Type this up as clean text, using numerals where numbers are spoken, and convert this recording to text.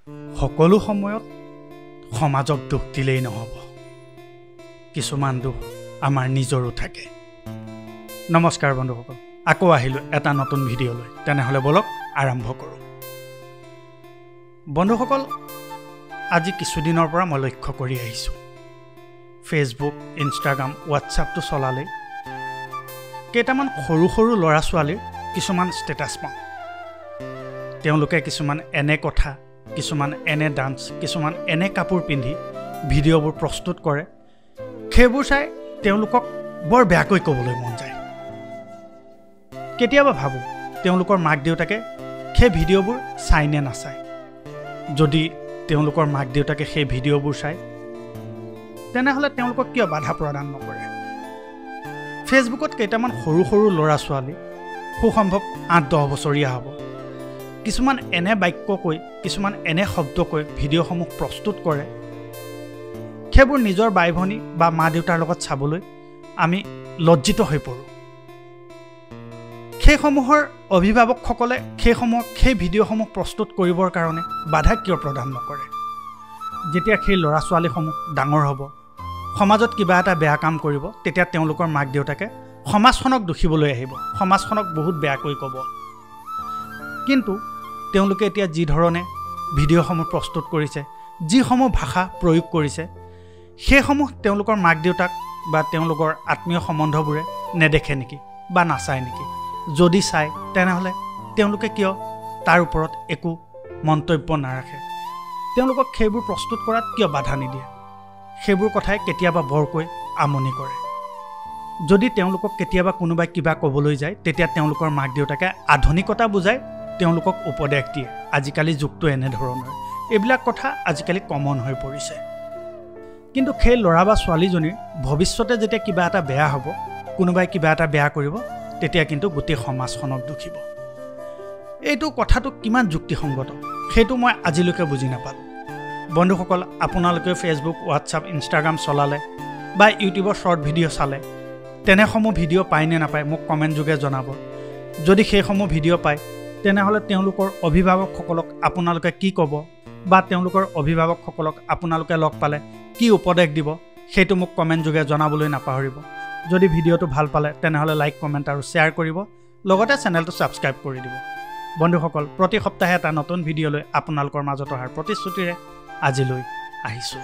সকলো সময়ত সমাজক দুখ দিলেই নহ'ব কিছুমান দুখ আমাৰ নিজৰো থাকে নমস্কাৰ বন্ধুসকল আকৌ আহিলো এটা নতুন ভিডিঅ' লৈ তেনেহলে বলক আৰম্ভ কৰোঁ বন্ধুসকল আজি কিছুদিনৰ পৰা মই লক্ষ্য কৰি আহিছোঁ ফেচবুক ইনষ্টাগ্ৰাম হোৱাটছআপটো চলালে কেইটামান সৰু সৰু ল'ৰা ছোৱালীৰ কিছুমান ষ্টেটাছ পাওঁ তেওঁলোকে কিছুমান এনে কথা কিছুমান এনে ডান্স কিছুমান এনে কাপোৰ পিন্ধি ভিডিঅ'বোৰ প্ৰস্তুত কৰে সেইবোৰ চাই তেওঁলোকক বৰ বেয়াকৈ ক'বলৈ মন যায় কেতিয়াবা ভাবোঁ তেওঁলোকৰ মাক দেউতাকে সেই ভিডিঅ'বোৰ চাই নে নাচায় যদি তেওঁলোকৰ মাক দেউতাকে সেই ভিডিঅ'বোৰ চায় তেনেহ'লে তেওঁলোকক কিয় বাধা প্ৰদান নকৰে ফেচবুকত কেইটামান সৰু সৰু ল'ৰা ছোৱালী সুসম্ভৱ 8-10 বছৰীয়া হ'ব কিছুমান এনে বাক্য কৈ কিছুমান এনে শব্দ কৈ ভিডিঅ'সমূহ প্ৰস্তুত কৰে সেইবোৰ নিজৰ বাই ভনী বা মা দেউতাৰ লগত চাবলৈ আমি লজ্জিত হৈ পৰোঁ সেইসমূহৰ অভিভাৱকসকলে সেই ভিডিঅ'সমূহ প্ৰস্তুত কৰিবৰ কাৰণে বাধা কিয় প্ৰদান নকৰে যেতিয়া সেই ল'ৰা ছোৱালীসমূহ ডাঙৰ হ'ব সমাজত কিবা এটা বেয়া কাম কৰিব তেতিয়া তেওঁলোকৰ মাক দেউতাকে সমাজখনক দোষিবলৈ আহিব সমাজখনক বহুত বেয়াকৈ ক'ব কিন্তু তেওঁলোকে এতিয়া যি ধৰণে ভিডিঅ'সমূহ প্ৰস্তুত কৰিছে যিসমূহ ভাষা প্ৰয়োগ কৰিছে সেইসমূহ তেওঁলোকৰ মাক দেউতাক বা তেওঁলোকৰ আত্মীয় সম্বন্ধবোৰে নেদেখে নেকি বা নাচায় নেকি যদি চায় তেনেহ'লে তেওঁলোকে কিয় তাৰ ওপৰত একো মন্তব্য নাৰাখে তেওঁলোকক সেইবোৰ প্ৰস্তুত কৰাত কিয় বাধা নিদিয়ে সেইবোৰ কথাই কেতিয়াবা বৰকৈ আমনি কৰে যদি তেওঁলোকক কেতিয়াবা কোনোবাই কিবা ক'বলৈ যায় তেতিয়া তেওঁলোকৰ মাক দেউতাকে আধুনিকতা বুজাই তেওঁলোকক উপদেশ দিয়ে আজিকালি যুগটো এনেধৰণৰ এইবিলাক কথা আজিকালি কমন হৈ পৰিছে কিন্তু সেই ল'ৰা বা ছোৱালীজনীৰ ভৱিষ্যতে যেতিয়া কিবা এটা বেয়া হ'ব কোনোবাই কিবা এটা বেয়া কৰিব তেতিয়া কিন্তু গোটেই সমাজখনক দুখিব এইটো কথাটো কিমান যুক্তিসংগত সেইটো মই আজিলৈকে বুজি নাপালোঁ বন্ধুসকল আপোনালোকে ফেচবুক হোৱাটছআপ ইনষ্টাগ্ৰাম চলালে বা ইউটিউবৰ শ্বৰ্ট ভিডিঅ' চালে তেনেসমূহ ভিডিঅ' পায় নে নাপায় মোক কমেণ্ট যোগে জনাব যদি সেইসমূহ ভিডিঅ' পায় তেনেহ'লে তেওঁলোকৰ অভিভাৱকসকলক আপোনালোকে কি ক'ব বা তেওঁলোকৰ অভিভাৱকসকলক আপোনালোকে লগ পালে কি উপদেশ দিব সেইটো মোক কমেণ্ট যোগে জনাবলৈ নাপাহৰিব যদি ভিডিঅ'টো ভাল পালে তেনেহ'লে লাইক কমেণ্ট আৰু শ্বেয়াৰ কৰিব লগতে চেনেলটো ছাবস্ক্ৰাইব কৰি দিব বন্ধুসকল প্ৰতি সপ্তাহে এটা নতুন ভিডিঅ' লৈ আপোনালোকৰ মাজত অহাৰ প্ৰতিশ্ৰুতিৰে আজিলৈ আহিছোঁ